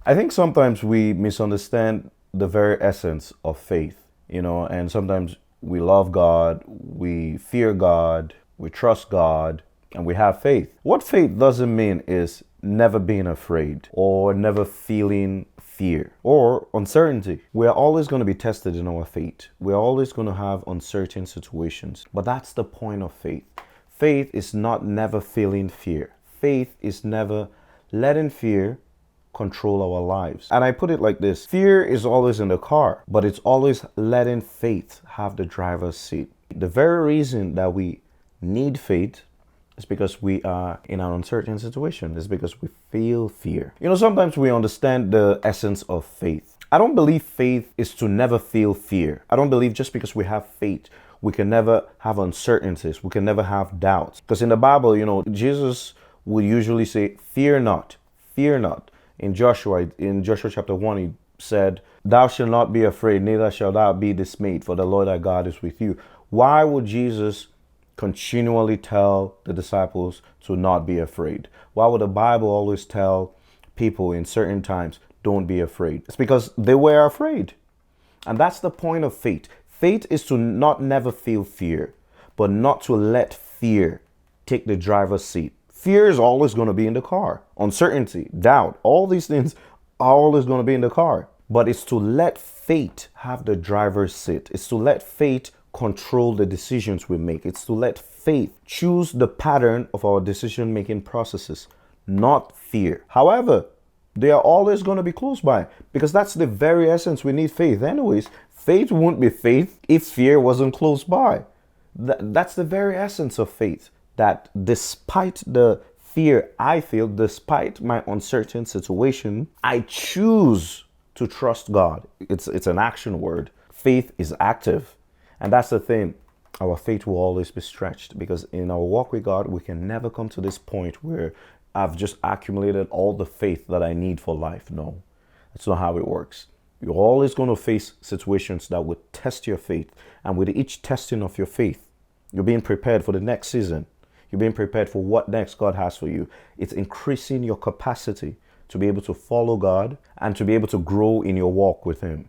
I think sometimes we misunderstand the very essence of faith, and sometimes we love God, we fear God, we trust God, and we have faith. What faith doesn't mean is never being afraid or never feeling fear or uncertainty. We're always going to be tested in our faith. We're always going to have uncertain situations. But that's the point of faith. Faith is not never feeling fear. Faith is never letting fear control our lives. And I put it like this: fear is always in the car, but it's always letting faith have the driver's seat. The very reason that we need faith is because we are in an uncertain situation. It's because we feel fear. Sometimes we understand the essence of faith. I don't believe faith is to never feel fear. I don't believe just because we have faith, we can never have uncertainties. We can never have doubts. Because in the Bible, Jesus would usually say, fear not, fear not. In Joshua chapter 1, he said, thou shalt not be afraid, neither shalt thou be dismayed, for the Lord thy God is with you. Why would Jesus continually tell the disciples to not be afraid? Why would the Bible always tell people in certain times, don't be afraid? It's because they were afraid. And that's the point of faith. Faith is to not never feel fear, but not to let fear take the driver's seat. Fear is always going to be in the car. Uncertainty, doubt, all these things are always going to be in the car. But it's to let faith have the driver's seat. It's to let faith control the decisions we make. It's to let faith choose the pattern of our decision-making processes, not fear. However, they are always going to be close by, because that's the very essence we need faith. Anyways, faith won't be faith if fear wasn't close by. That's the very essence of faith. That despite the fear I feel, despite my uncertain situation, I choose to trust God. It's an action word. Faith is active. And that's the thing. Our faith will always be stretched, because in our walk with God, we can never come to this point where I've just accumulated all the faith that I need for life. No, that's not how it works. You're always going to face situations that will test your faith. And with each testing of your faith, you're being prepared for the next season. You're being prepared for what next God has for you. It's increasing your capacity to be able to follow God and to be able to grow in your walk with Him.